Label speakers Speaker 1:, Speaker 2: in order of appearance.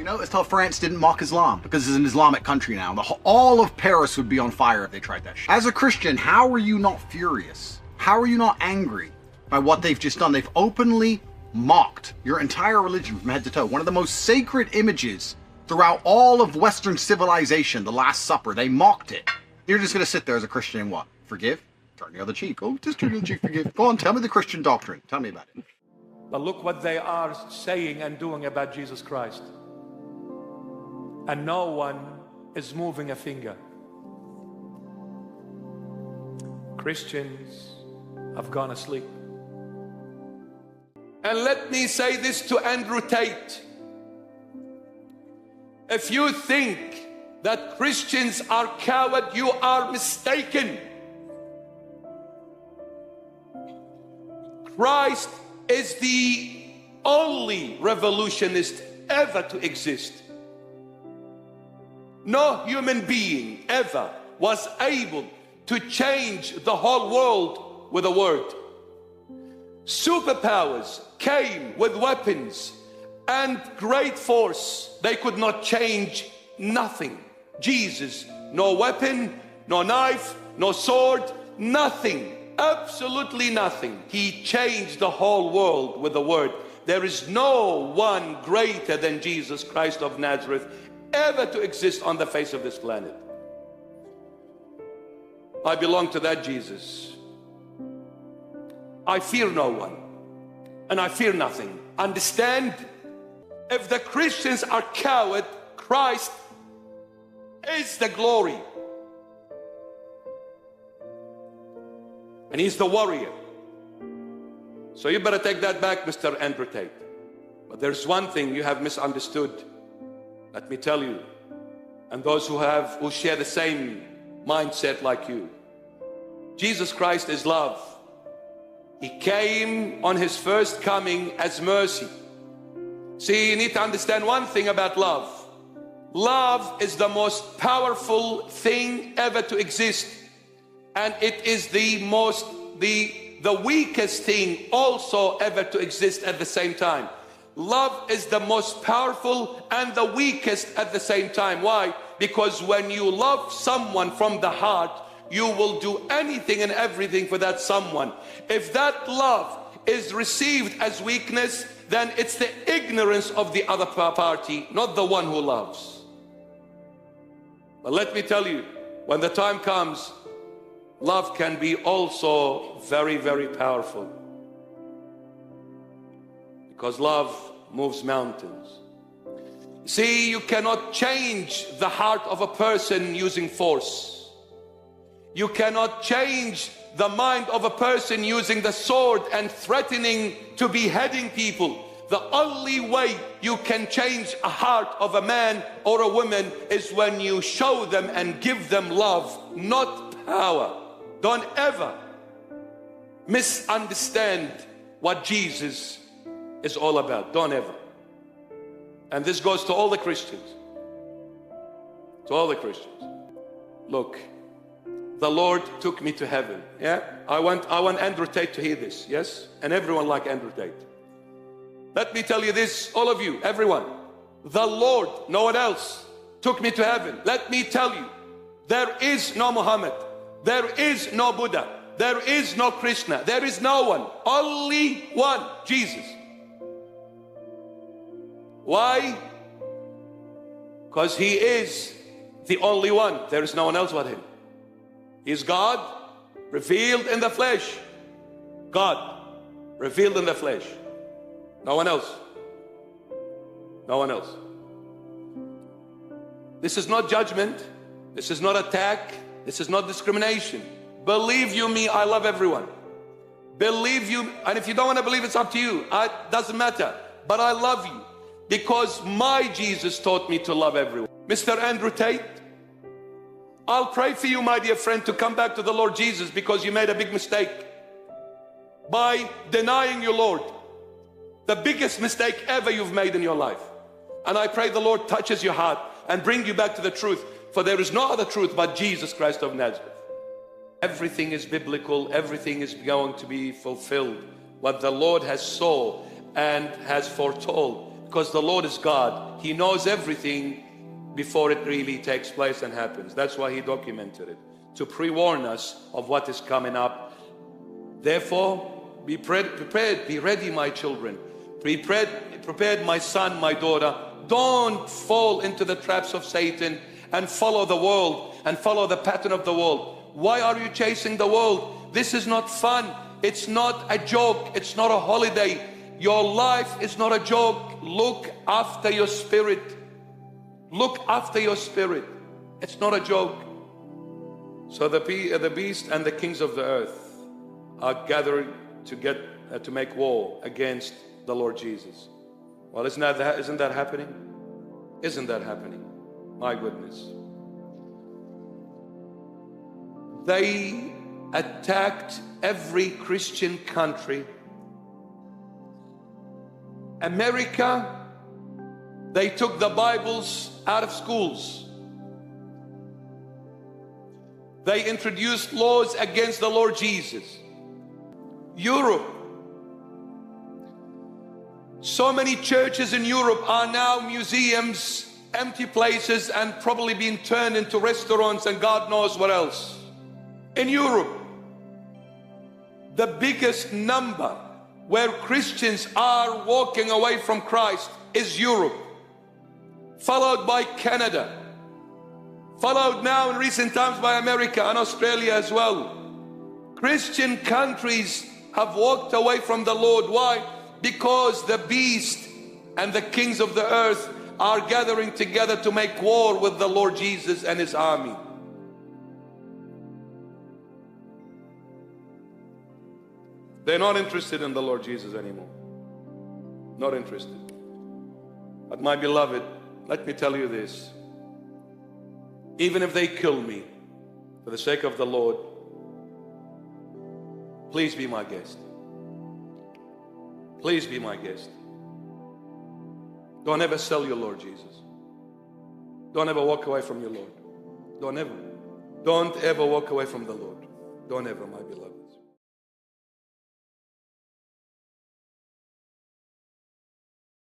Speaker 1: You noticed how France didn't mock Islam? Because it's an Islamic country now. All of Paris would be on fire if they tried that shit. As a Christian, how are you not furious? How are you not angry by what they've just done? They've openly mocked your entire religion from head to toe. One of the most sacred images throughout all of Western civilization, the Last Supper. They mocked it. You're just going to sit there as a Christian and what? Forgive? Turn the other cheek. Oh, just turn the other cheek, forgive. Go on, tell me the Christian doctrine. Tell me about it.
Speaker 2: But look what they are saying and doing about Jesus Christ. And no one is moving a finger. Christians have gone asleep. And let me say this to Andrew Tate. If you think that Christians are coward, you are mistaken. Christ is the only revolutionist ever to exist. No human being ever was able to change the whole world with a word. Superpowers came with weapons and great force. They could not change nothing. Jesus, no weapon, no knife, no sword, nothing, absolutely nothing. He changed the whole world with a word. There is no one greater than Jesus Christ of Nazareth ever to exist on the face of this planet. I belong to that Jesus. I fear no one and I fear nothing. Understand? If the Christians are coward, Christ is the glory. And he's the warrior. So you better take that back, Mr. Andrew Tate. But there's one thing you have misunderstood. Let me tell you, and those who share the same mindset like you. Jesus Christ is love. He came on his first coming as mercy. See, you need to understand one thing about love. Love is the most powerful thing ever to exist. And it is the weakest thing also ever to exist at the same time. Love is the most powerful and the weakest at the same time. Why? Because when you love someone from the heart, you will do anything and everything for that someone. If that love is received as weakness, then it's the ignorance of the other party, not the one who loves. But let me tell you, when the time comes, love can be also very, very powerful. Because love moves mountains. See, you cannot change the heart of a person using force. You cannot change the mind of a person using the sword and threatening to beheading people. The only way you can change a heart of a man or a woman is when you show them and give them love, not power. Don't ever misunderstand what Jesus is all about. Don't ever. And this goes to all the Christians. To all the Christians. Look, the Lord took me to heaven. Yeah, I want Andrew Tate to hear this. Yes, and everyone like Andrew Tate. Let me tell you this, all of you, everyone. The Lord, no one else, took me to heaven. Let me tell you, there is no Muhammad. There is no Buddha. There is no Krishna. There is no one. Only one, Jesus. Why? Because he is the only one. There is no one else but him. He is God revealed in the flesh. God revealed in the flesh. No one else. No one else. This is not judgment. This is not attack. This is not discrimination. Believe you me, I love everyone. Believe you, and if you don't want to believe, it's up to you. It doesn't matter. But I love you because my Jesus taught me to love everyone. Mr. Andrew Tate, I'll pray for you, my dear friend, to come back to the Lord Jesus because you made a big mistake by denying your Lord. The biggest mistake ever you've made in your life. And I pray the Lord touches your heart and bring you back to the truth. For there is no other truth but Jesus Christ of Nazareth. Everything is biblical. Everything is going to be fulfilled. What the Lord has saw and has foretold. because the Lord is God. He knows everything before it really takes place and happens. That's why He documented it, to pre-warn us of what is coming up. Therefore, be prepared, be ready, my children. Be prepared, my son, my daughter. Don't fall into the traps of Satan and follow the world and follow the pattern of the world. Why are you chasing the world? This is not fun. It's not a joke. It's not a holiday. Your life is not a joke. Look after your spirit. Look after your spirit. It's not a joke. So the beast and the kings of the earth are gathering to make war against the Lord Jesus. Well, isn't that happening? Isn't that happening? My goodness. They attacked every Christian country. America, they took the Bibles out of schools. They introduced laws against the Lord Jesus. Europe, so many churches in Europe are now museums, empty places, and probably being turned into restaurants and God knows what else. In Europe, the biggest number where Christians are walking away from Christ is Europe, followed by Canada, followed now in recent times by America and Australia as well. Christian countries have walked away from the Lord. Why? Because the beast and the kings of the earth are gathering together to make war with the Lord Jesus and His army. They're not interested in the Lord Jesus anymore. Not interested. But my beloved, let me tell you this. Even if they kill me for the sake of the Lord, please be my guest. Please be my guest. Don't ever sell your Lord Jesus. Don't ever walk away from your Lord. Don't ever. Don't ever walk away from the Lord. Don't ever, my beloved.